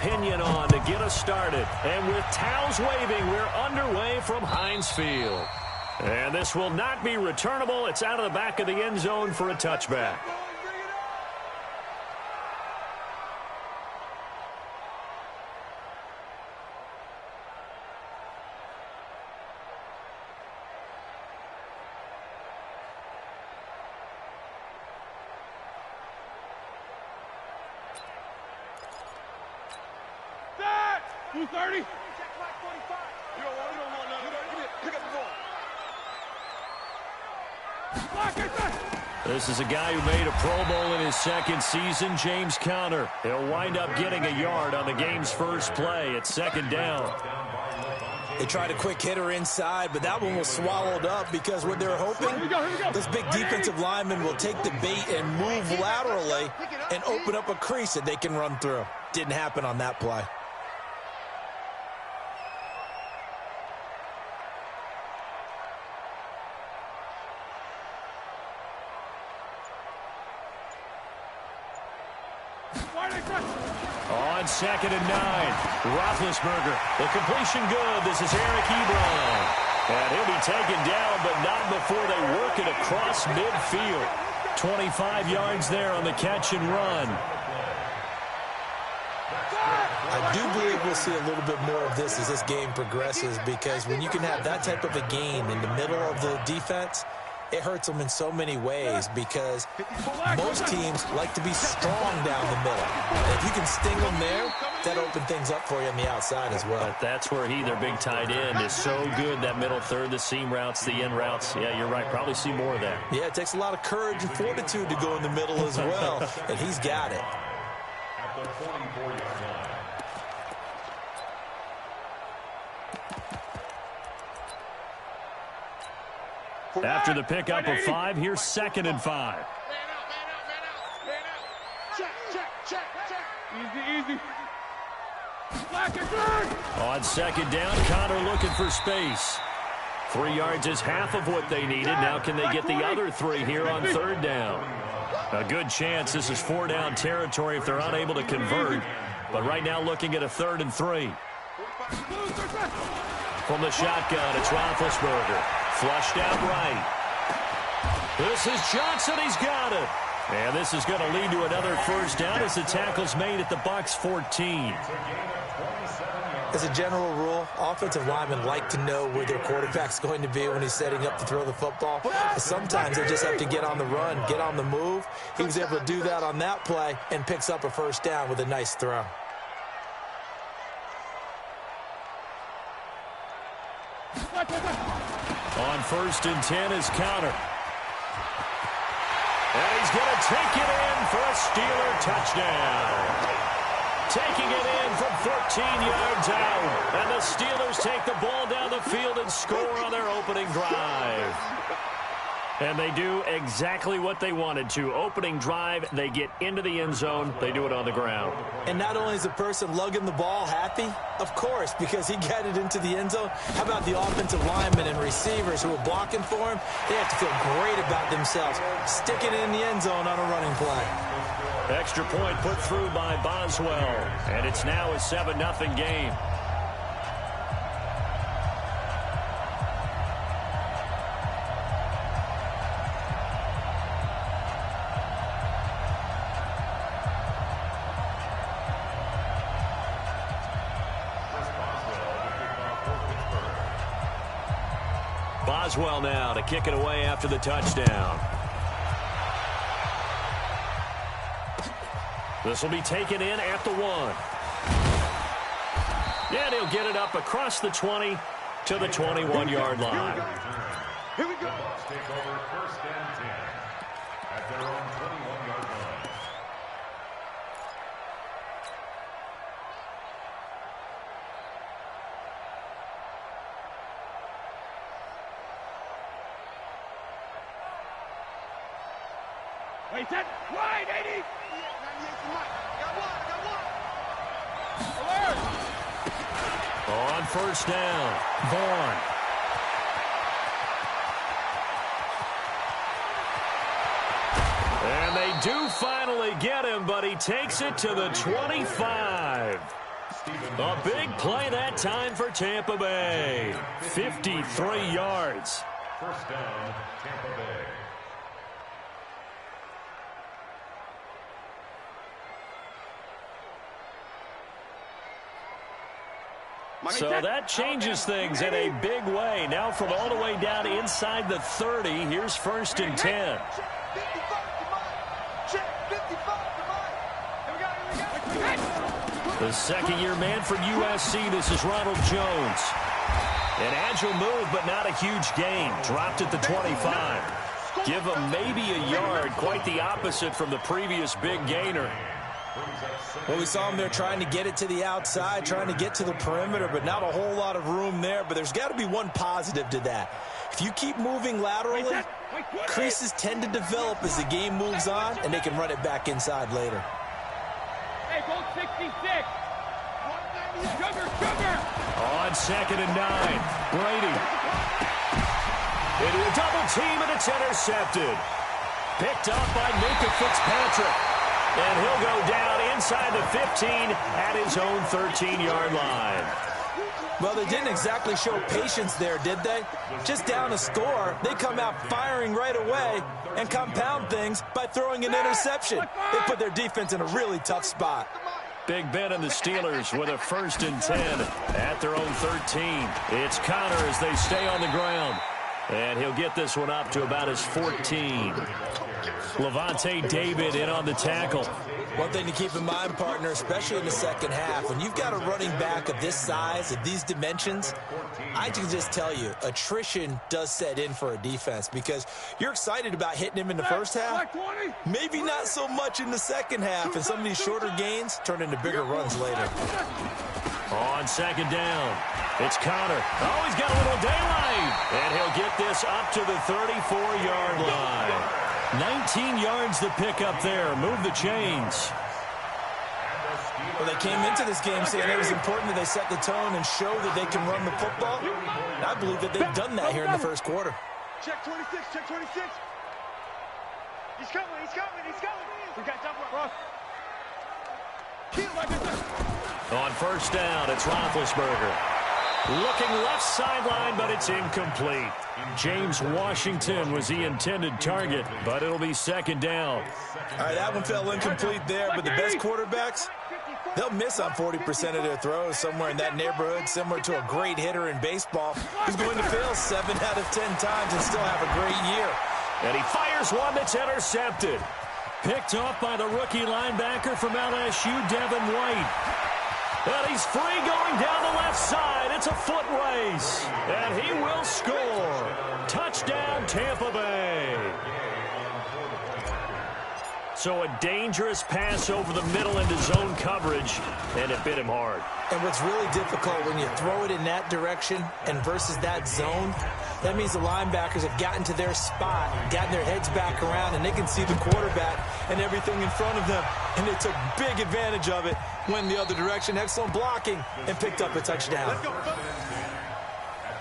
opinion on to get us started. And with towels waving, we're underway from Heinz Field. And this will not be returnable. It's out of the back of the end zone for a touchback. This is a guy who made a Pro Bowl in his second season, James Conner. He'll wind up getting a yard on the game's first play. It's second down. They tried a quick hitter inside, but that one was swallowed up because what they're hoping, this big defensive lineman will take the bait and move laterally and open up a crease that they can run through. Didn't happen on that play. On 2nd and 9, Roethlisberger. The completion good. This is Eric Ebron. And he'll be taken down, but not before they work it across midfield. 25 yards there on the catch and run. I do believe we'll see a little bit more of this as this game progresses, because when you can have that type of a gain in the middle of the defense, it hurts them in so many ways, because most teams like to be strong down the middle. And if you can sting them there, that opens things up for you on the outside as well. But that's where their big tight end, is so good. That middle third, the seam routes, the in routes. Yeah, you're right. Probably see more of that. Yeah, it takes a lot of courage and fortitude to go in the middle as well, and he's got it. After the pickup of 5, here's 2nd and 5. Easy. On 2nd down, Conner looking for space. 3 yards is half of what they needed. Now can they get the other 3 here on 3rd down? A good chance this is 4-down territory if they're unable to convert. But right now looking at a 3rd and 3. From the shotgun, it's Roethlisberger. Flushed out right. This is Johnson. He's got it. And this is going to lead to another first down as the tackle's made at the Bucs 14. As a general rule, offensive linemen like to know where their quarterback's going to be when he's setting up to throw the football. But sometimes they just have to get on the run, get on the move. He was able to do that on that play and picks up a first down with a nice throw. On 1st and 10 is Conner. And he's going to take it in for a Steeler touchdown. Taking it in from 14 yards out. And the Steelers take the ball down the field and score on their opening drive. And they do exactly what they wanted to. Opening drive, they get into the end zone. They do it on the ground. And not only is the person lugging the ball happy, of course, because he got it into the end zone. How about the offensive linemen and receivers who are blocking for him? They have to feel great about themselves, sticking it in the end zone on a running play. Extra point put through by Boswell. And it's now a 7-0 game. Boswell now to kick it away after the touchdown. This will be taken in at the 1. And he'll get it up across the 20 to the 21-yard line. Here we go. Take over 1st and 10 at their own 21-yard line. Wait, set. Wide, 80. Alert. On 1st down, Vaughn. And they do finally get him, but he takes it to the 25. A big play that time for Tampa Bay. 53 yards. First down, Tampa Bay. So that changes things in a big way. Now from all the way down inside the 30, here's 1st and 10. The second-year man for USC, this is Ronald Jones. An agile move, but not a huge gain. Dropped at the 25. Give him maybe a yard, quite the opposite from the previous big gainer. Well, we saw him there trying to get it to the outside, trying to get to the perimeter, but not a whole lot of room there. But there's got to be one positive to that. If you keep moving laterally, creases tend to develop as the game moves on, and they can run it back inside later. Hey, goal 66. Sugar. On 2nd and 9, Brady. Into a double team, and it's intercepted. Picked up by Minka Fitzpatrick. And he'll go down inside the 15 at his own 13-yard line. Well, they didn't exactly show patience there, did they? Just down a score, they come out firing right away and compound things by throwing an interception. They put their defense in a really tough spot. Big Ben and the Steelers with a 1st and 10 at their own 13. It's Connor as they stay on the ground. And he'll get this one up to about his 14. Levante David in on the tackle. One thing to keep in mind, partner, especially in the second half, when you've got a running back of this size, of these dimensions, I can just tell you, attrition does set in for a defense because you're excited about hitting him in the first half, maybe not so much in the second half, and some of these shorter gains turn into bigger runs later. On 2nd down, it's Connor. Oh, he's got a little daylight. And he'll get this up to the 34-yard line. 19 yards to pick up there. Move the chains. Well, they came into this game saying it was important that they set the tone and show that they can run the football. And I believe that they've done that here in the first quarter. Check 26, check 26. He's coming. We got double cross. On 1st down, it's Roethlisberger. Looking left sideline, but it's incomplete. James Washington was the intended target, but it'll be 2nd down. All right, that one fell incomplete there, but the best quarterbacks, they'll miss on 40% of their throws somewhere in that neighborhood, similar to a great hitter in baseball who's going to fail 7 out of 10 times and still have a great year. And he fires one that's intercepted. Picked off by the rookie linebacker from LSU, Devin White. And he's free going down the left side. It's a foot race. And he will score. Touchdown, Tampa Bay. So a dangerous pass over the middle into zone coverage, and it bit him hard. And what's really difficult when you throw it in that direction and versus that zone, that means the linebackers have gotten to their spot, gotten their heads back around, and they can see the quarterback and everything in front of them. And they took big advantage of it, went the other direction, excellent blocking, and picked up a touchdown. At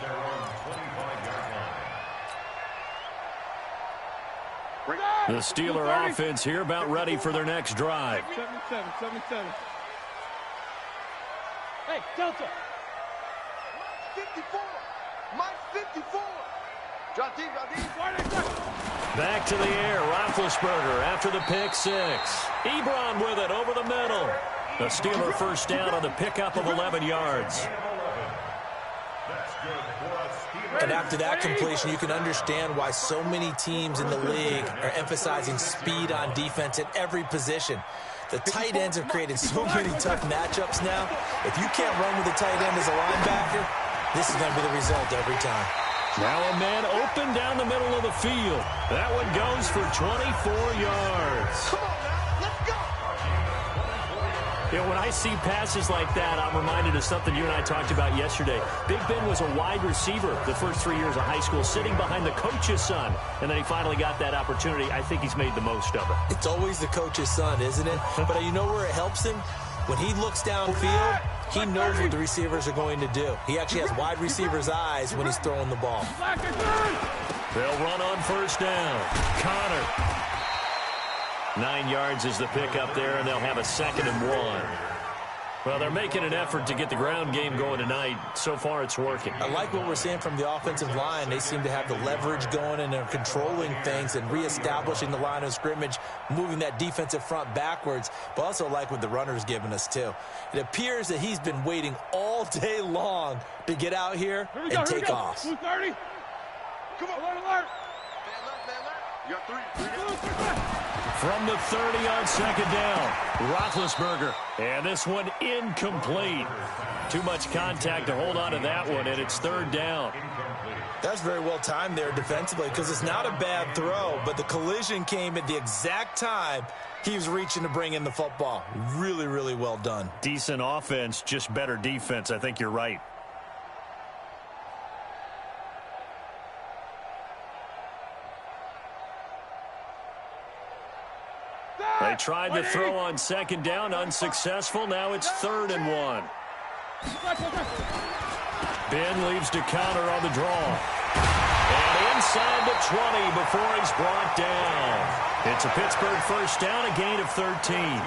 their own 25-yard line. The Steeler offense here about ready for their next drive. 7-7. Hey, Delta. 54. Mike 54. John D. Back to the air, Roethlisberger after the pick six. Ebron with it over the middle. The Steeler 1st down on the pickup of 11 yards. And after that completion, you can understand why so many teams in the league are emphasizing speed on defense at every position. The tight ends have created so many tough matchups now. If you can't run with a tight end as a linebacker, this is going to be the result every time. Now a man open down the middle of the field. That one goes for 24 yards. Come on now, let's go. You know, when I see passes like that, I'm reminded of something you and I talked about yesterday. Big Ben was a wide receiver the first 3 years of high school, sitting behind the coach's son, and then he finally got that opportunity. I think he's made the most of it. It's always the coach's son, isn't it? But you know where it helps him? When he looks downfield, he knows what the receivers are going to do. He actually has wide receivers' eyes when he's throwing the ball. They'll run on 1st down. Connor. 9 yards is the pickup there, and they'll have a 2nd and 1. Well, they're making an effort to get the ground game going tonight. So far, it's working. I like what we're seeing from the offensive line. They seem to have the leverage going, and they're controlling things and reestablishing the line of scrimmage, moving that defensive front backwards, but also like what the runner's giving us, too. It appears that he's been waiting all day long to get out here and take off. 230. Come on, alert. You got three. From the 30 on second down, Roethlisberger. And this one incomplete. Too much contact to hold on to that one, and it's third down. That's very well timed there defensively because it's not a bad throw, but the collision came at the exact time he was reaching to bring in the football. Really, really well done. Decent offense, just better defense. I think you're right. They tried to throw on second down, unsuccessful. Now it's 3rd and 1. Ben leaves to counter on the draw. And inside the 20 before he's brought down. It's a Pittsburgh first down, a gain of 13.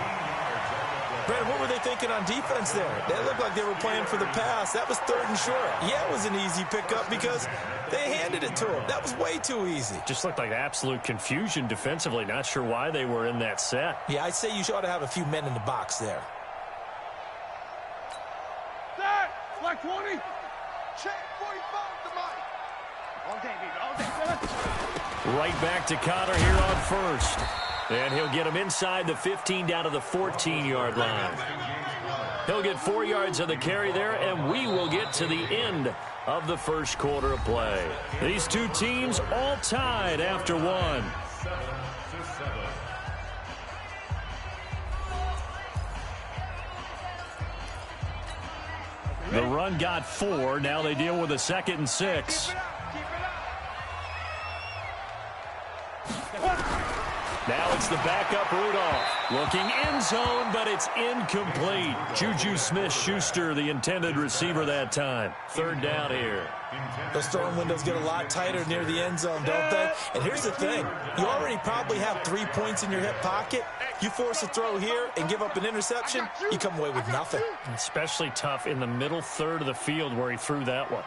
Brandon, what were they thinking on defense there? They looked like they were playing for the pass. That was 3rd and short. Yeah, it was an easy pickup because they handed it to him. That was way too easy. Just looked like absolute confusion defensively. Not sure why they were in that set. Yeah, I'd say you ought to have a few men in the box there. Set. Like 20. Check 45 to Mike. All day, baby. All day. Right back to Connor here on first. And he'll get him inside the 15 down to the 14-yard line. He'll get 4 yards on the carry there, and we will get to the end of the first quarter of play. These two teams all tied after one. 7-7. The run got 4. Now they deal with a 2nd and 6. Now it's the backup Rudolph. Looking end zone, but it's incomplete. Juju Smith-Schuster, the intended receiver that time. 3rd down here. Those throwing windows get a lot tighter near the end zone, don't they? And here's the thing. You already probably have 3 points in your hip pocket. You force a throw here and give up an interception, you come away with nothing. Especially tough in the middle 3rd of the field where he threw that one.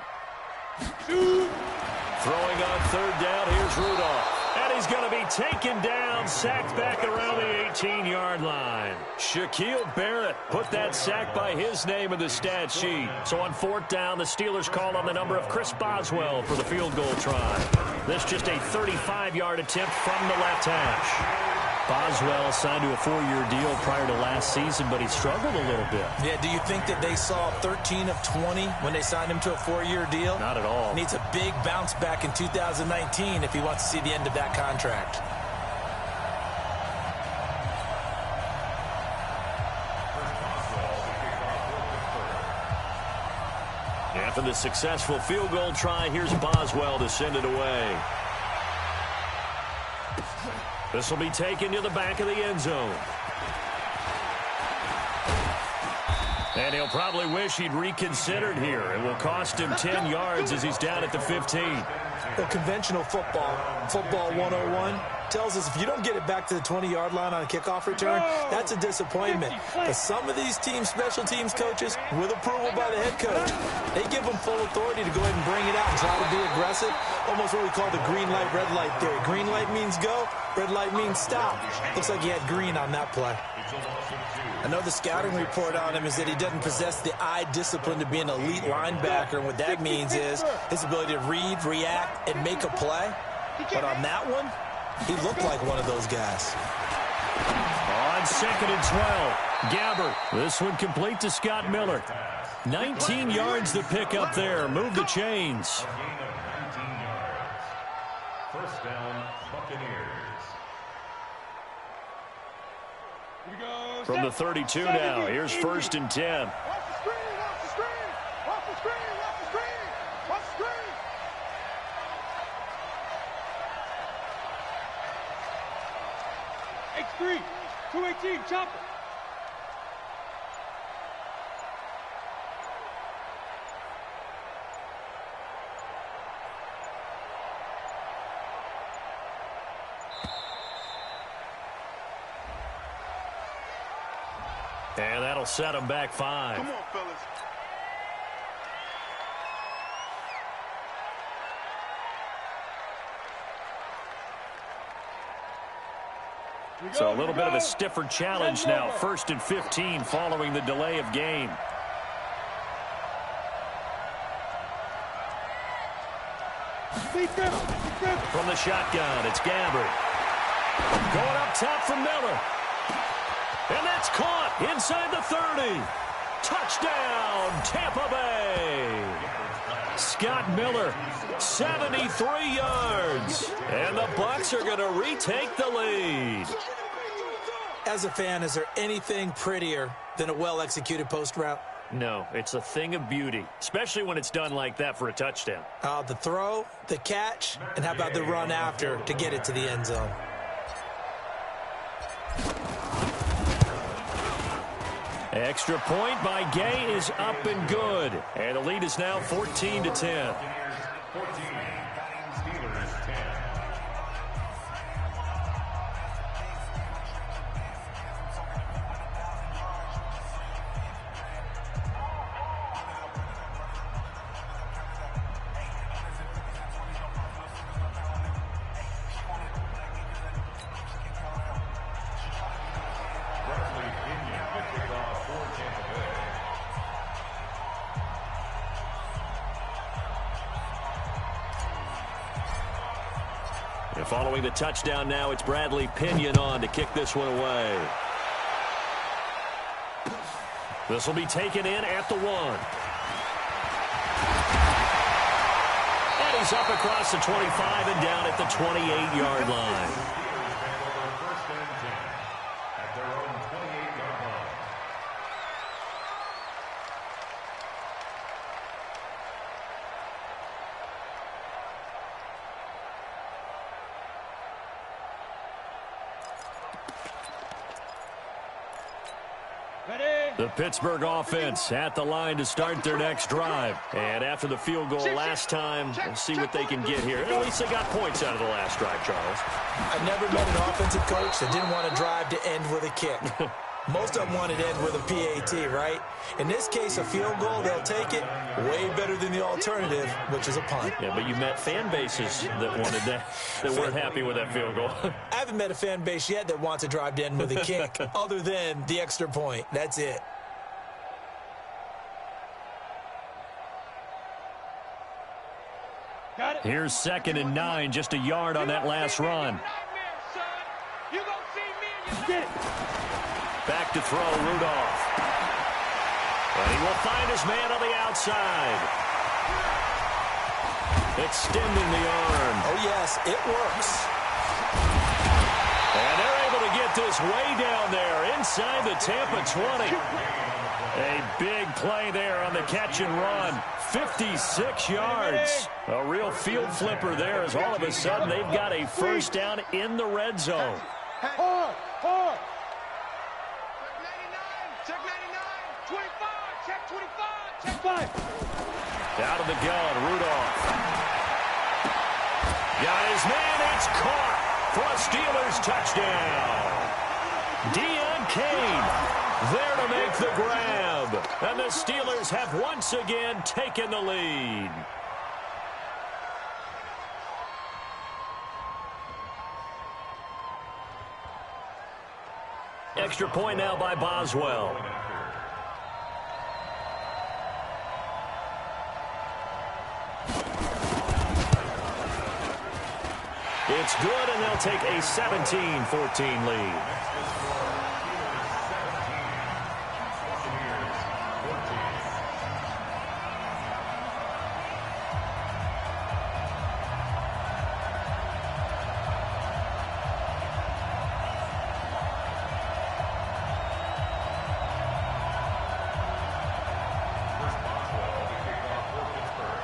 Throwing on 3rd down, here's Rudolph. And he's going to be taken down, sacked back around the 18-yard line. Shaquille Barrett put that sack by his name in the stat sheet. So on 4th down, the Steelers call on the number of Chris Boswell for the field goal try. This just a 35-yard attempt from the left hash. Boswell signed to a 4-year deal prior to last season, but he struggled a little bit. Yeah, do you think that they saw 13 of 20 when they signed him to a 4-year deal? Not at all. Needs a big bounce back in 2019 if he wants to see the end of that contract. After the successful field goal try, here's Boswell to send it away. This will be taken to the back of the end zone. And he'll probably wish he'd reconsidered here. It will cost him 10 yards as he's down at the 15. Well, conventional football 101, tells us if you don't get it back to the 20-yard line on a kickoff return, that's a disappointment. But some of these teams, special teams coaches, with approval by the head coach, they give them full authority to go ahead and bring it out and try to be aggressive. Almost what we call the green light, red light theory. Green light means go, red light means stop. Looks like he had green on that play. I know the scouting report on him is that he doesn't possess the eye discipline to be an elite linebacker. And what that means is his ability to read, react, and make a play. But on that one, he looked like one of those guys. On 2nd and 12, Gabbert. This one complete to Scott Miller. 19 yards to pick up there. Move the chains. First down, Buccaneers. From the 32 now, here's 1st and 10. Watch the screen, watch the screen, watch the screen, watch the screen, watch the screen. X3, 218, chopper. And that'll set them back 5. Come on, fellas. So a little bit of a stiffer challenge now. 1st and 15 following the delay of game. From the shotgun, it's Gabbert. Going up top for Miller. And that's caught inside the 30. Touchdown, Tampa Bay. Scott Miller, 73 yards. And the Bucs are going to retake the lead. As a fan, is there anything prettier than a well-executed post route? No, it's a thing of beauty, especially when it's done like that for a touchdown. The throw, the catch, and how about the run after to get it to the end zone? Extra point by Gay is up and good. And the lead is now 14-10. 14, Steelers 10. And following the touchdown now, it's Bradley Pinion on to kick this one away. This will be taken in at the 1. And he's up across the 25 and down at the 28-yard line. First and 10 at their own 28-yard line. The Pittsburgh offense at the line to start their next drive. And after the field goal last time, we'll see what they can get here. At least they got points out of the last drive, Charles. I've never met an offensive coach that didn't want to drive to end with a kick. Most of them wanted to end with a PAT, right? In this case, a field goal, they'll take it. Way better than the alternative, which is a punt. Yeah, but you met fan bases that wanted that, that weren't happy with that field goal. I haven't met a fan base yet that wants to drive to end with a kick, other than the extra point. That's it. Here's 2nd and 9, just a yard on that last run. Back to throw, Rudolph. And he will find his man on the outside. Extending the arm. Oh, yes, it works. And they're able to get this way down there inside the Tampa 20. A big play there on the catch and run. 56 yards. A real field flipper there as all of a sudden they've got a first down in the red zone. Hard. Check 99. 25. Check 25. Check 5. Out of the gun, Rudolph. Got his man. It's caught for a Steelers touchdown. Deion Kane there to make the grab. And the Steelers have once again taken the lead. Extra point now by Boswell. It's good, and they'll take a 17-14 lead.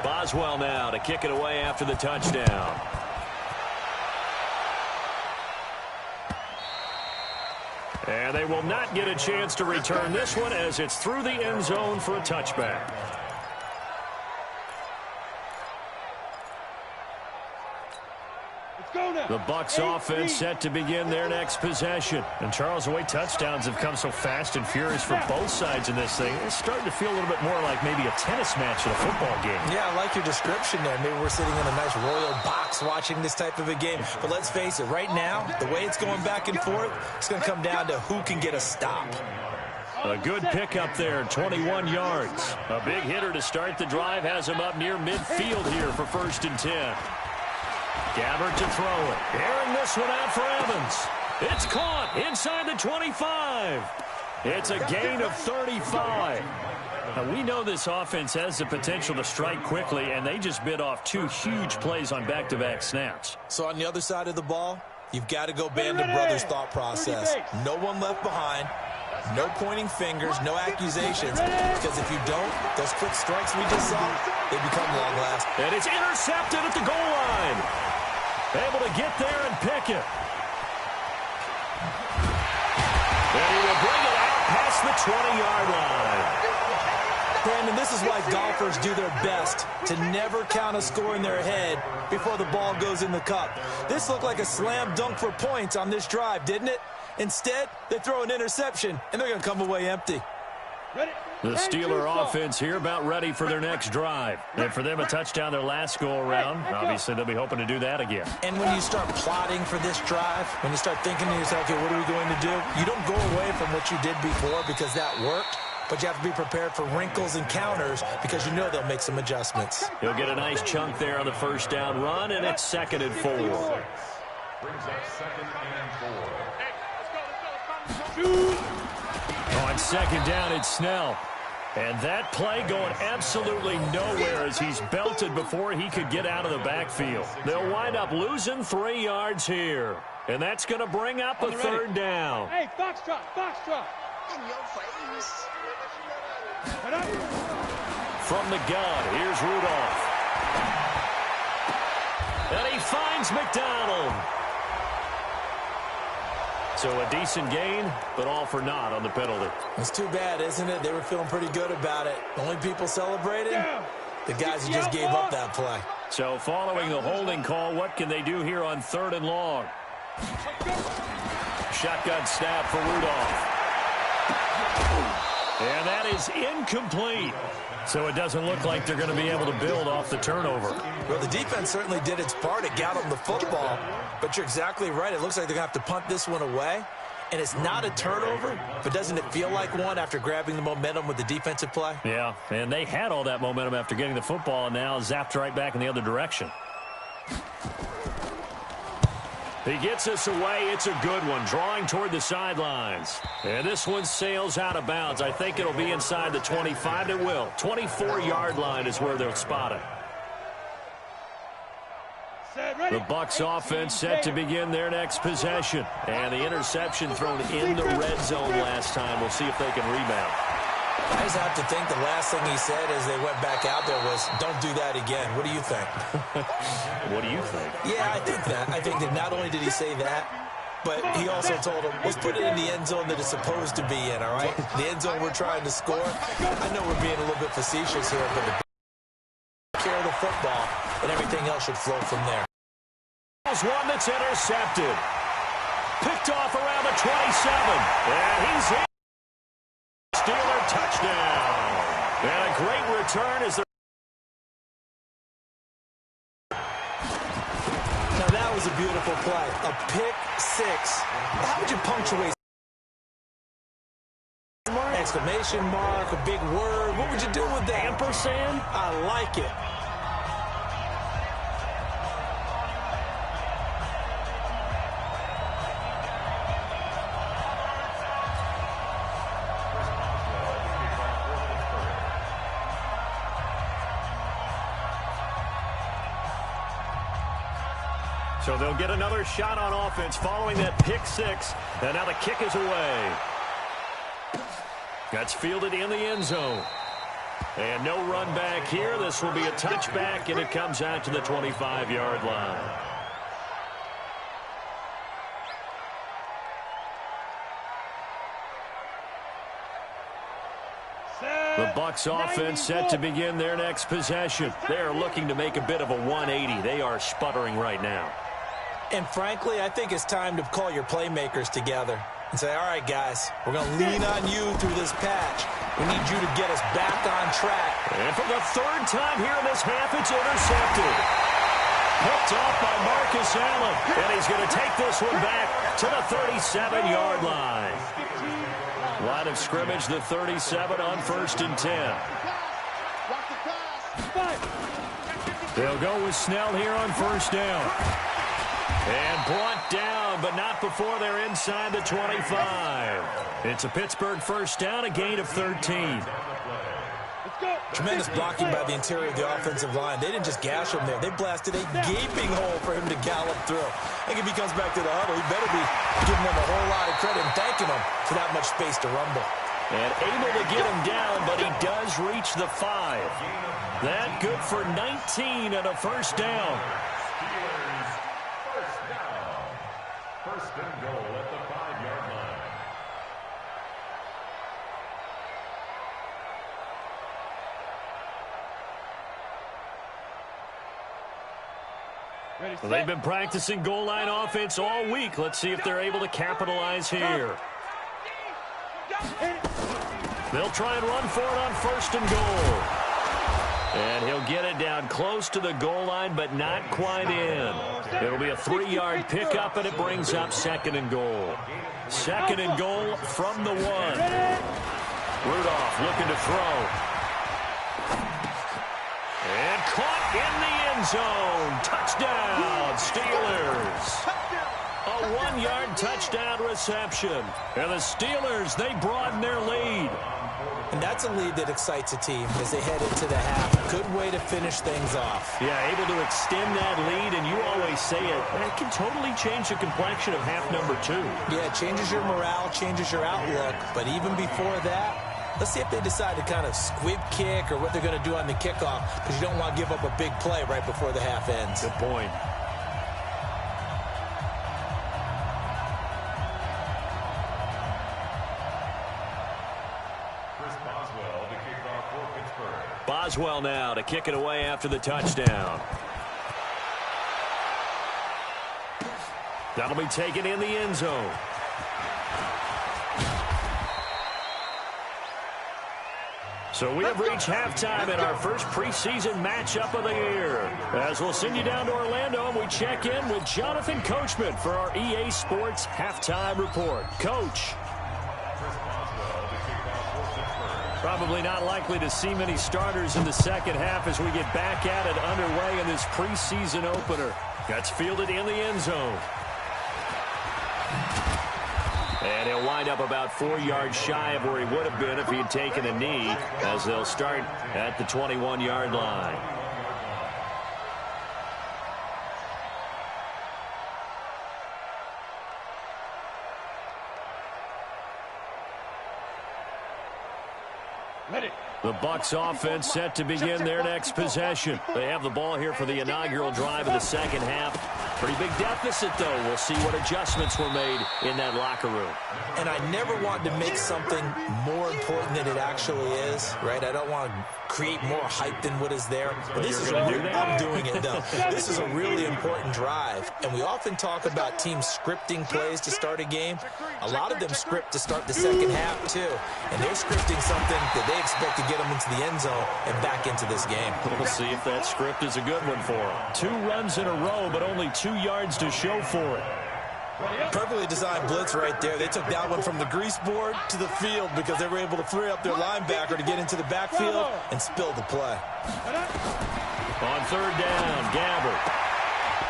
Boswell now to kick it away after the touchdown. And they will not get a chance to return this one as it's through the end zone for a touchback. Let's go, The Bucs offense set to begin their next possession. And Charles, the way touchdowns have come so fast and furious for both sides in this thing, it's starting to feel a little bit more like maybe a tennis match in a football game. Yeah, I like your description there. Maybe we're sitting in a nice royal box watching this type of a game. But let's face it, right now, the way it's going back and forth, it's going to come down to who can get a stop. A good pickup there, 21 yards. A big hitter to start the drive has him up near midfield here for 1st and 10. Gabbert to throw it. Airing this one out for Evans. It's caught inside the 25. It's a gain of 35. Now, we know this offense has the potential to strike quickly, and they just bit off 2 huge plays on back-to-back snaps. So on the other side of the ball, you've got to go band of brothers thought process. No one left behind. No pointing fingers, no accusations, because if you don't, those quick strikes we just saw, they become long-lasting. And it's intercepted at the goal line. Able to get there and pick it. And he will bring it out past the 20-yard line. Brandon, this is why golfers do their best to never count a score in their head before the ball goes in the cup. This looked like a slam dunk for points on this drive, didn't it? Instead, they throw an interception, and they're going to come away empty. The Steeler offense here about ready for their next drive. And for them, a touchdown their last go-around. Obviously, they'll be hoping to do that again. And when you start plotting for this drive, when you start thinking to yourself, okay, what are we going to do? You don't go away from what you did before because that worked. But you have to be prepared for wrinkles and counters because you know they'll make some adjustments. He'll get a nice chunk there on the first down run, and it's 2nd and 4. Brings up 2nd and 4. On 2nd down, it's Snell. And that play going absolutely nowhere as he's belted before he could get out of the backfield. They'll wind up losing 3 yards here. And that's going to bring up a 3rd down. Hey, foxtrot, foxtrot. From the gun, here's Rudolph. And he finds McDonald. So a decent gain, but all for naught on the penalty. It's too bad, isn't it? They were feeling pretty good about it. The only people celebrating, the guys who just gave up that play. So following the holding call, what can they do here on 3rd and long? Shotgun snap for Rudolph. And that is incomplete. So it doesn't look like they're going to be able to build off the turnover. Well, the defense certainly did its part. It got them the football. But you're exactly right. It looks like they're going to have to punt this one away. And it's not a turnover, but doesn't it feel like one after grabbing the momentum with the defensive play? Yeah, and they had all that momentum after getting the football and now zapped right back in the other direction. He gets us away. It's a good one, drawing toward the sidelines. And this one sails out of bounds. I think it'll be inside the 25. It will. 24-yard line is where they'll spot it. The Bucs offense set to begin their next possession. And the interception thrown in the red zone last time. We'll see if they can rebound. I just have to think the last thing he said as they went back out there was, don't do that again. What do you think? What do you think? Yeah, I think that. I think that not only did he say that, but he also told him, let's put it in the end zone that it's supposed to be in, all right? The end zone we're trying to score. I know we're being a little bit facetious here, but the care of the football and everything else should flow from there. There's one that's intercepted. Picked off around the 27. And he's in. Steeler touchdown. And a great return as they're... Now that was a beautiful play. A pick six. How would you punctuate? Exclamation mark, a big word. What would you do with that? Ampersand? I like it. So they'll get another shot on offense following that pick six. And now the kick is away. That's fielded in the end zone. And no run back here. This will be a touchback, and it comes out to the 25-yard line. The Bucs offense set to begin their next possession. They are looking to make a bit of a 180. They are sputtering right now. And frankly, I think it's time to call your playmakers together and say, all right, guys, we're going to lean on you through this patch. We need you to get us back on track. And for the third time here in this half, it's intercepted. Picked off by Marcus Allen. And he's going to take this one back to the 37-yard line. Line of scrimmage, the 37 on 1st and 10. They'll go with Snell here on 1st down. And brought down, but not before they're inside the 25. It's a Pittsburgh 1st down, a gain of 13. Tremendous blocking by the interior of the offensive line. They didn't just gash him there. They blasted a gaping hole for him to gallop through. I think if he comes back to the huddle, he better be giving them a whole lot of credit and thanking them for that much space to rumble. And able to get him down, but he does reach the 5. That good for 19 and a 1st down. First and goal at the 5-yard line. Well, they've been practicing goal line offense all week. Let's see if they're able to capitalize here. They'll try and run for it on 1st and goal. And he'll get it down close to the goal line, but not quite in. It'll be a 3-yard pickup, and it brings up 2nd and goal. 2nd and goal from the 1. Rudolph looking to throw. And caught in the end zone. Touchdown, Steelers. A 1-yard touchdown reception. And the Steelers, they broaden their lead. And that's a lead that excites a team as they head into the half. Good way to finish things off. Yeah, able to extend that lead, and you always say it, that can totally change the complexion of half number 2. Yeah, it changes your morale, changes your outlook. But even before that, let's see if they decide to kind of squib kick or what they're going to do on the kickoff, because you don't want to give up a big play right before the half ends. Good point. Boswell now to kick it away after the touchdown. That'll be taken in the end zone. So we have reached halftime in our first preseason matchup of the year. As we'll send you down to Orlando, and we check in with Jonathan Coachman for our EA Sports Halftime Report. Coach. Probably not likely to see many starters in the second half as we get back at it underway in this preseason opener. That's fielded in the end zone. And he'll wind up about 4 yards shy of where he would have been if he had taken a knee, as they'll start at the 21-yard line. The Bucs offense set to begin their next possession. They have the ball here for the inaugural drive of the second half. Pretty big deficit, though. We'll see what adjustments were made in that locker room. And I never want to make something more important than it actually is, right? I don't want to create more hype than what is there. But this is I'm doing it, though. This is a really important drive. And we often talk about teams scripting plays to start a game. A lot of them script to start the second half, too. And they're scripting something that they expect to get them into the end zone and back into this game. We'll see if that script is a good one for them. 2 runs in a row, but only 2 yards to show for it. Perfectly designed blitz right there. They took that one from the grease board to the field because they were able to free up their linebacker to get into the backfield and spill the play. On 3rd down, Gabbert.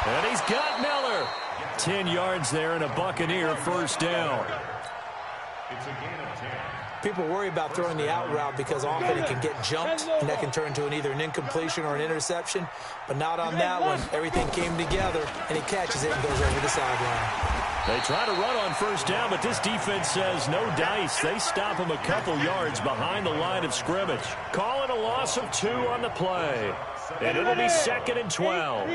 And he's got Miller. 10 yards there and a Buccaneer 1st down. It's a gain of 10. People worry about throwing the out route because often it can get jumped, and that can turn into either an incompletion or an interception. But not on that one. Everything came together, and he catches it and goes over the sideline. They try to run on 1st down, but this defense says no dice. They stop him a couple yards behind the line of scrimmage. Call it a loss of 2 on the play. And it'll be 2nd and 12.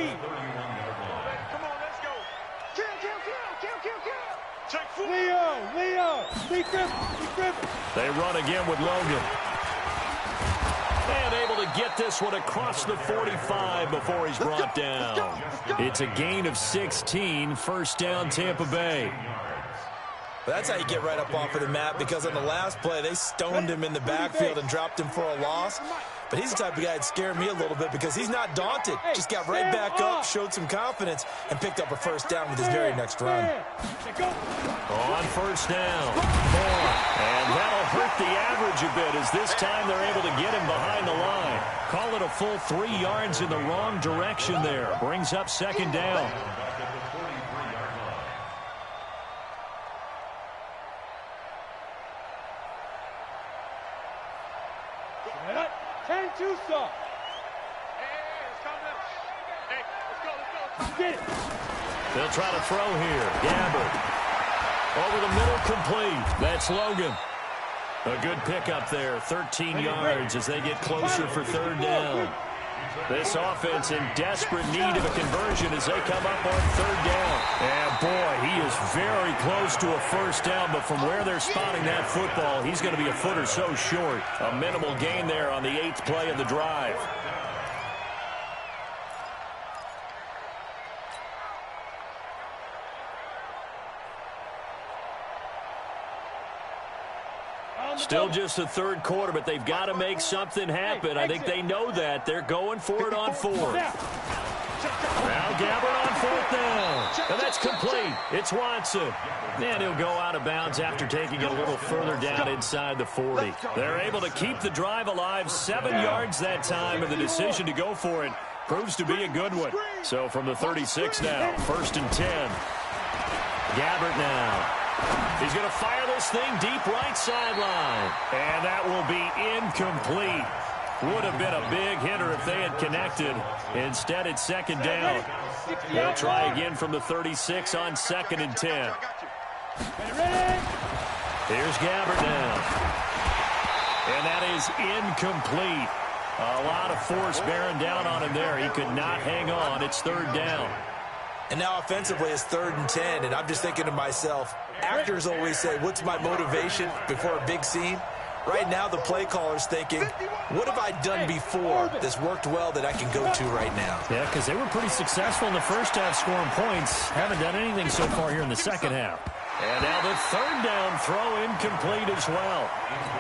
They run again with Logan. And able to get this one across the 45 before he's brought down. It's a gain of 16, first down Tampa Bay. But that's how you get right up off of the mat, because on the last play, they stoned him in the backfield and dropped him for a loss. But he's the type of guy that scared me a little bit because he's not daunted. Just got right back up, showed some confidence, and picked up a first down with his very next run. On first down. And that'll hurt the average a bit as this time they're able to get him behind the line. Call it a full 3 yards in the wrong direction there. Brings up second down. They'll try to throw here. Gabbert. Over the middle, complete. That's Logan. A good pickup there. 13 yards as they get closer for third down. This offense in desperate need of a conversion as they come up on third down. And boy, he is very close to a first down, but from where they're spotting that football, he's going to be a foot or so short. A minimal gain there on the 8th play of the drive. Still just the third quarter, but they've got to make something happen. I think they know that. They're going for it on fourth. Now Gabbert on fourth down. And that's complete. It's Watson. And he'll go out of bounds after taking it a little further down inside the 40. They're able to keep the drive alive. 7 yards that time, and the decision to go for it proves to be a good one. So from the 36 now, 1st and 10. Gabbert now. He's going to fire this thing deep right sideline. And that will be incomplete. Would have been a big hitter if they had connected. Instead, it's second down. They'll try again from the 36 on 2nd and 10. Here's Gabbert now. And that is incomplete. A lot of force bearing down on him there. He could not hang on. It's third down. And now offensively it's 3rd and 10, and I'm just thinking to myself, actors always say, what's my motivation before a big scene? Right now the play caller's thinking, what have I done before that's worked well that I can go to right now? Yeah, because they were pretty successful in the first half scoring points. Haven't done anything so far here in the second half. And now the third down throw incomplete as well.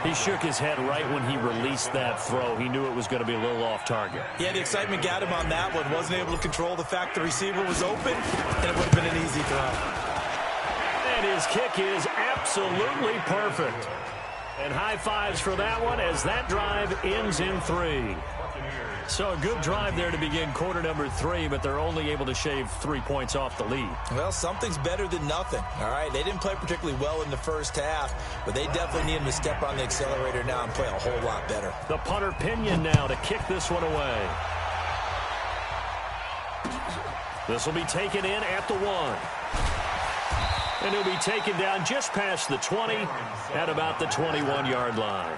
He shook his head right when he released that throw. He knew it was going to be a little off target. Yeah, the excitement got him on that one. Wasn't able to control the fact the receiver was open, and it would have been an easy throw. And his kick is absolutely perfect. And high fives for that one as that drive ends in 3. So a good drive there to begin quarter number 3, but they're only able to shave 3 points off the lead. Well, something's better than nothing, all right? They didn't play particularly well in the first half, but they definitely need him to step on the accelerator now and play a whole lot better. The punter Pinion now to kick this one away. This will be taken in at the 1. And he'll be taken down just past the 20 at about the 21-yard line.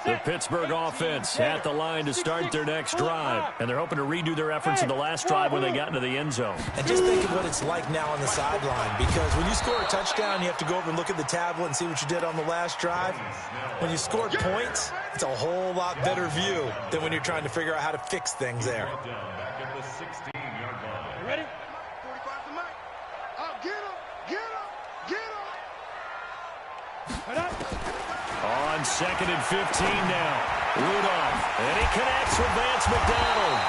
The Pittsburgh offense at the line to start their next drive. And they're hoping to redo their efforts in the last drive when they got into the end zone. And just think of what it's like now on the sideline, because when you score a touchdown, you have to go over and look at the tablet and see what you did on the last drive. When you scored points, it's a whole lot better view than when you're trying to figure out how to fix things there. Ready? 45 to Mike. Get him, get him, get him. On 2nd and 15 now. Rudolph. And he connects with Vance McDonald.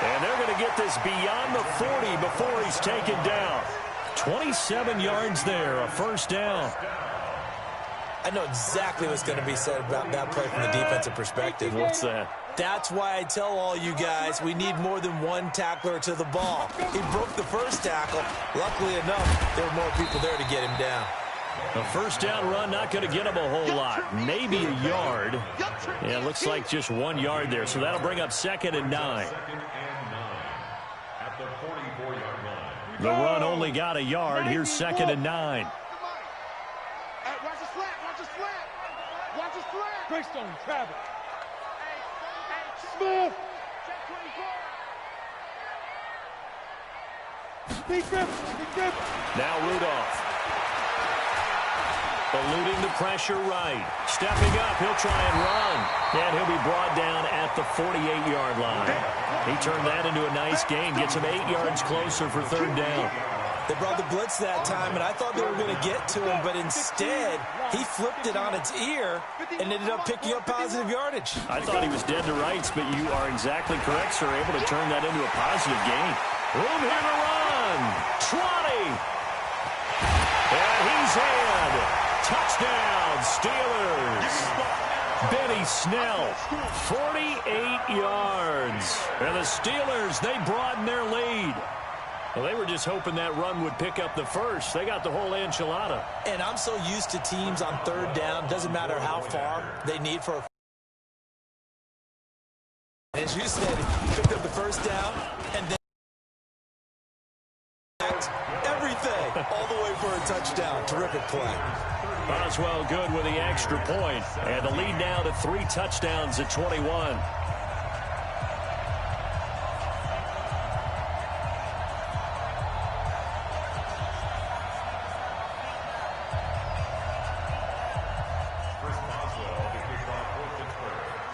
And they're going to get this beyond the 40 before he's taken down. 27 yards there, a first down. I know exactly what's going to be said about that play from the defensive perspective. What's that? That's why I tell all you guys we need more than one tackler to the ball. He broke the first tackle. Luckily enough, there were more people there to get him down. A first down run not going to get him a whole lot. Maybe a yard. Yeah, it looks like just 1 yard there. So that'll bring up 2nd and 9. The run only got a yard. Here's 2nd and 9. Watch the slant, watch the slant. Watch the slant. Greystone, Travis. Smith. Big grip, big grip. Now Rudolph. Eluding the pressure right. Stepping up, he'll try and run. And he'll be brought down at the 48-yard line. He turned that into a nice gain. Gets him 8 yards closer for third down. They brought the blitz that time, and I thought they were going to get to him, but instead, he flipped it on its ear and ended up picking up positive yardage. I thought he was dead to rights, but you are exactly correct, sir. Able to turn that into a positive gain. Room here to run. 20. And he's in. Touchdown, Steelers. Benny Snell, 48 yards. And the Steelers, they broaden their lead. Well, they were just hoping that run would pick up the first. They got the whole enchilada. And I'm so used to teams on third down, doesn't matter how far they need for a... As you said, he picked up the first down, and then everything all the way for a touchdown. Terrific play. Boswell good with the extra point. And the lead now to 3 touchdowns at 21.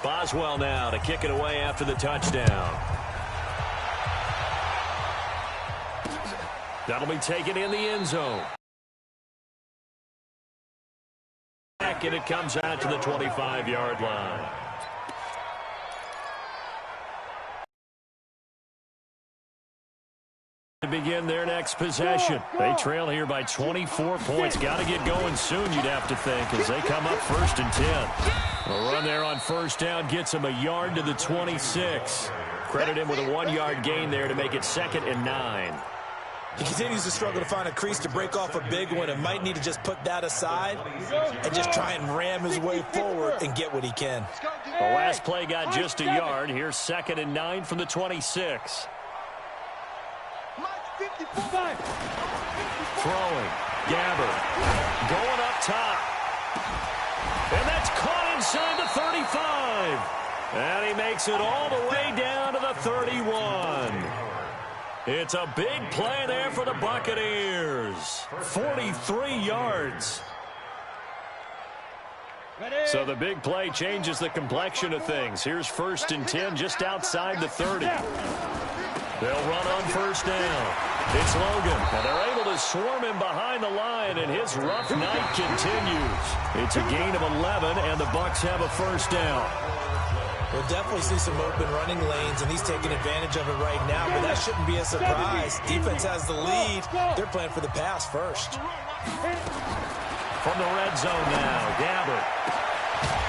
Boswell now to kick it away after the touchdown. That'll be taken in the end zone. And it comes out to the 25-yard line. To begin their next possession. They trail here by 24 points. Got to get going soon, you'd have to think, as they come up 1st and 10. A run there on first down gets him a yard to the 26. Credit him with a 1-yard gain there to make it 2nd and 9. He continues to struggle to find a crease to break off a big one and might need to just put that aside and just try and ram his way forward and get what he can. The last play got just a yard. Here's 2nd and 9 from the 26. Throwing. Gabbert. Going up top. And that's caught inside the 35. And he makes it all the way down to the 31. It's a big play there for the Buccaneers. 43 yards. So the big play changes the complexion of things. Here's 1st and 10 just outside the 30. They'll run on first down. It's Logan. And they're able to swarm him behind the line, and his rough night continues. It's a gain of 11, and the Bucs have a first down. We'll definitely see some open running lanes, and he's taking advantage of it right now, but that shouldn't be a surprise. Defense has the lead. They're playing for the pass first. From the red zone now, Gabbert.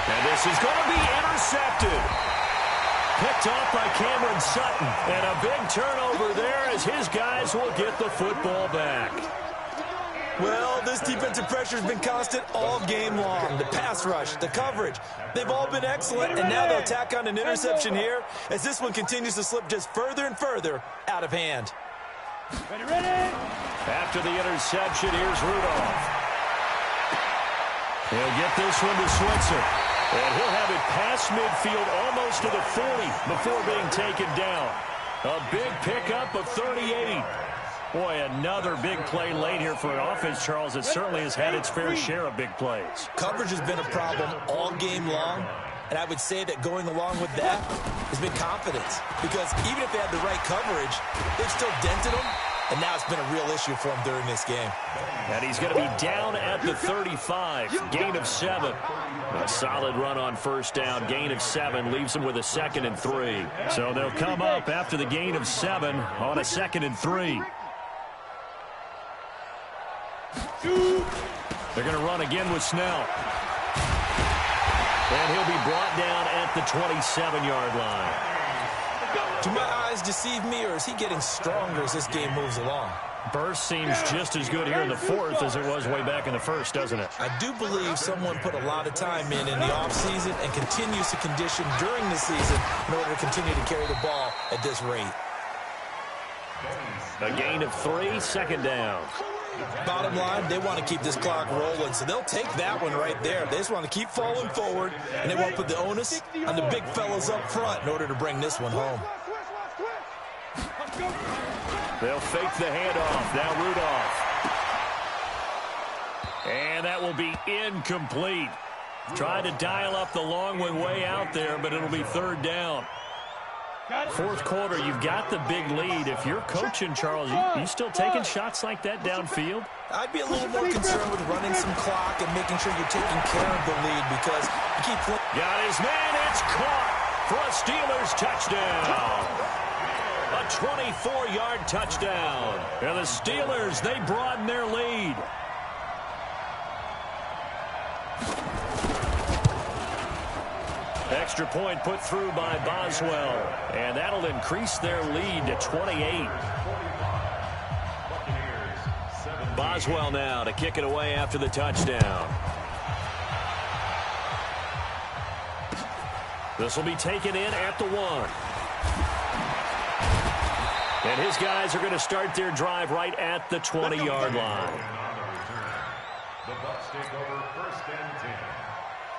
And this is going to be intercepted. Picked off by Cameron Sutton. And a big turnover there as his guys will get the football back. Well, this defensive pressure has been constant all game long. The pass rush, the coverage, they've all been excellent, and now they'll tack on an interception here as this one continues to slip just further and further out of hand. Ready. After the interception, here's Rudolph. He'll get this one to Switzer. And he'll have it past midfield almost to the 40 before being taken down. A big pickup of 38. Boy, another big play late here for an offense, Charles, that certainly has had its fair share of big plays. Coverage has been a problem all game long, and I would say that going along with that has been confidence. Because even if they had the right coverage, they've still dented them, and now it's been a real issue for them during this game. And he's going to be down at the 35, gain of 7. A solid run on first down, gain of 7, leaves him with a 2nd and 3. So they'll come up after the gain of 7 on a 2nd and 3. They're going to run again with Snell. And he'll be brought down at the 27-yard line. Do my eyes deceive me, or is he getting stronger as this game moves along? Burst seems just as good here in the 4th as it was way back in the 1st, doesn't it? I do believe someone put a lot of time in the offseason and continues to condition during the season in order to continue to carry the ball at this rate. A gain of 3, 2nd down. Bottom line, they want to keep this clock rolling, so they'll take that one right there. They just want to keep falling forward, and they won't put the onus on the big fellas up front in order to bring this one home. They'll fake the handoff. Now Rudolph. And that will be incomplete. Tried to dial up the long way out there, but it'll be third down. Fourth quarter, you've got the big lead. If you're coaching, Charles, you still taking shots like that downfield? I'd be a little more concerned with running some clock and making sure you're taking care of the lead because you keep playing. Got his man. It's caught for a Steelers touchdown. A 24-yard touchdown. And the Steelers, they broaden their lead. Extra point put through by Boswell. And that'll increase their lead to 28. Boswell now to kick it away after the touchdown. This will be taken in at the 1. And his guys are going to start their drive right at the 20-yard line. The Bucs take over first and 10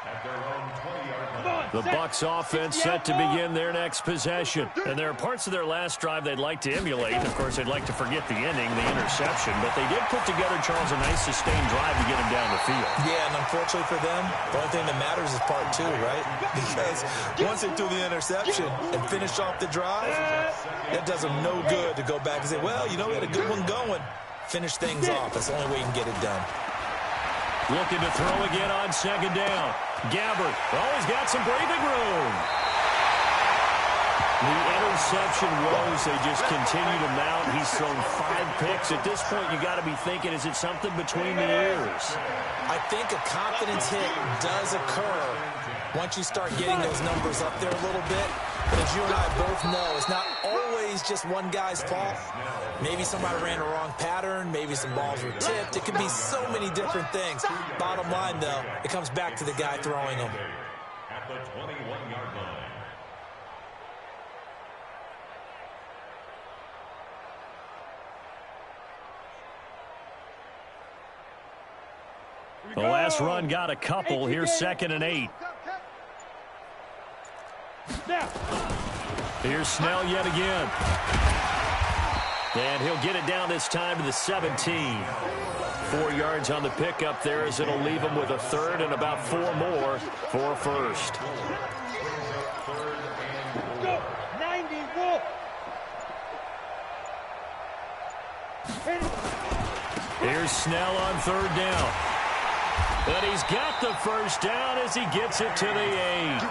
at their own 20-yard line. The Bucs offense set to begin their next possession. And there are parts of their last drive they'd like to emulate. Of course, they'd like to forget the ending, the interception. But they did put together, Charles, a nice sustained drive to get him down the field. Yeah, and unfortunately for them, the only thing that matters is part 2, right? Because once they threw the interception and finished off the drive, that does them no good to go back and say, well, you know, we had a good one going. Finish things off. That's the only way you can get it done. Looking to throw again on second down. Gabbert, he's got some breathing room. The interception woes, they just continue to mount. He's thrown 5 picks. At this point, you got to be thinking, is it something between the ears? I think a confidence hit does occur once you start getting those numbers up there a little bit. But as you and I both know, it's not always just one guy's fault. Maybe somebody ran a wrong pattern. Maybe some balls were tipped. It could be so many different things. Bottom line, though, it comes back to the guy throwing them. At the 21-yard line. The last run got a couple. Here's 2nd and 8. Here's Snell yet again. And he'll get it down this time to the 17. 4 yards on the pickup there as it'll leave him with a third and about 4 more for first. Go! 90, go! Here's Snell on third down. But he's got the first down as he gets it to the 8.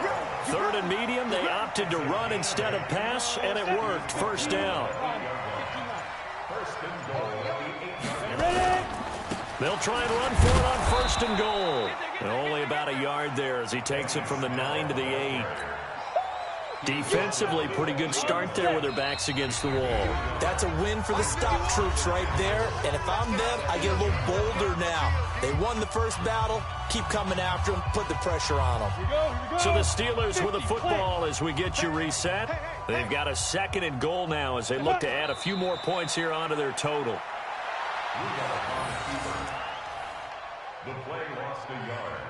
Third and medium, they opted to run instead of pass, and it worked. First down. They'll try and run for it on 1st and goal. And only about a yard there as he takes it from the 9 to the 8. Defensively, pretty good start there with their backs against the wall. That's a win for the stop troops right there. And if I'm them, I get a little bolder now. They won the first battle. Keep coming after them. Put the pressure on them. Here we go. So the Steelers with a football as we get you reset. They've got a 2nd and goal now as they look to add a few more points here onto their total. The play lost a yard.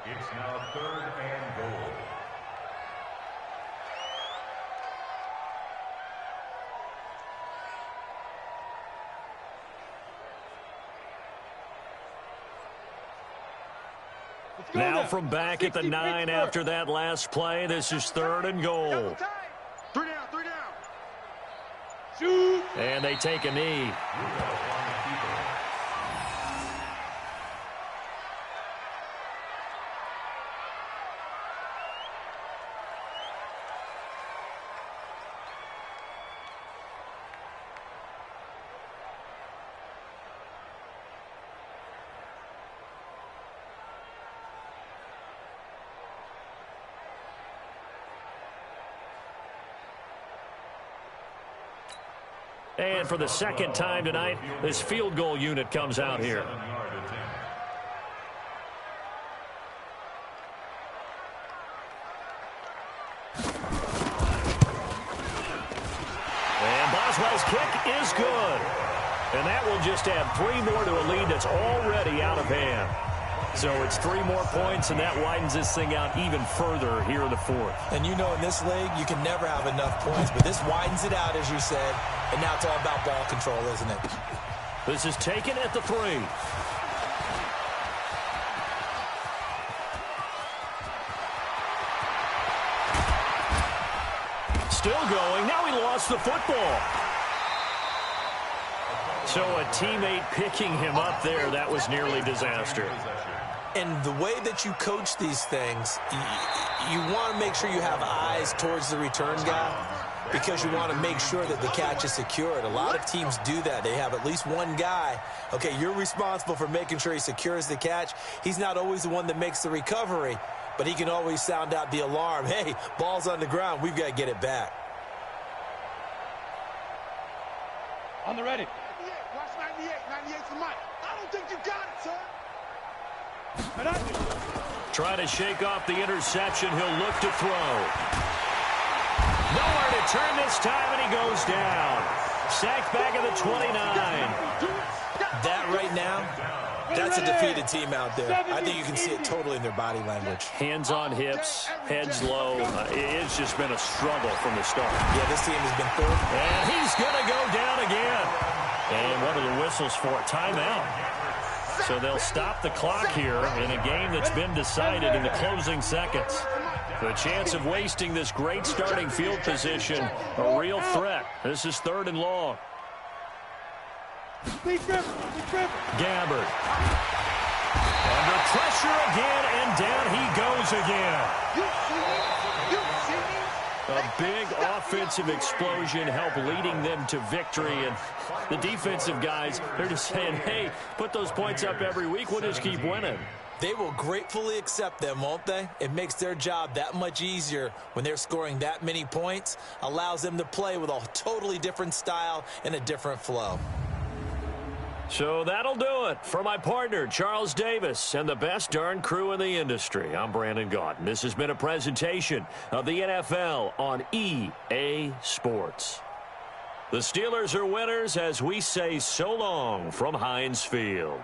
It's now 3rd and goal. Now from back at the 9 after that last play, this is 3rd and goal. 3 down. Shoot! And they take a knee. And for the 2nd time tonight, this field goal unit comes out here. And Boswell's kick is good. And that will just add 3 more to a lead that's already out of hand. So it's 3 more points, and that widens this thing out even further here in the 4th. And you know in this league, you can never have enough points, but this widens it out, as you said, and now it's all about ball control, isn't it? This is taken at the 3. still going. Now he lost the football. So a teammate picking him up there, that was nearly disaster. And the way that you coach these things, you want to make sure you have eyes towards the return guy because you want to make sure that the catch is secured. A lot of teams do that. They have at least one guy. Okay, you're responsible for making sure he secures the catch. He's not always the one that makes the recovery, but he can always sound out the alarm. Hey, ball's on the ground. We've got to get it back. On the ready. 98. Watch 98. 98 for Mike. I don't think you got it, sir. Trying to shake off the interception. He'll look to throw. Nowhere to turn this time, and he goes down. Sacked back at the 29. That right now, that's a defeated team out there. I think you can see it totally in their body language. Hands on hips, heads low. It's just been a struggle from the start. Yeah, this team has been third. And he's going to go down again. And what are the whistles for? Timeout. So they'll stop the clock here in a game that's been decided in the closing seconds. The chance of wasting this great starting field position, a real threat. This is 3rd and long. Gabbard. Under pressure again, and down he goes again. A big offensive explosion helped leading them to victory. And the defensive guys, they're just saying, hey, put those points up every week. We'll just keep winning. They will gratefully accept them, won't they? It makes their job that much easier when they're scoring that many points. Allows them to play with a totally different style and a different flow. So that'll do it for my partner, Charles Davis, and the best darn crew in the industry. I'm Brandon Gaunt. This has been a presentation of the NFL on EA Sports. The Steelers are winners as we say so long from Heinz Field.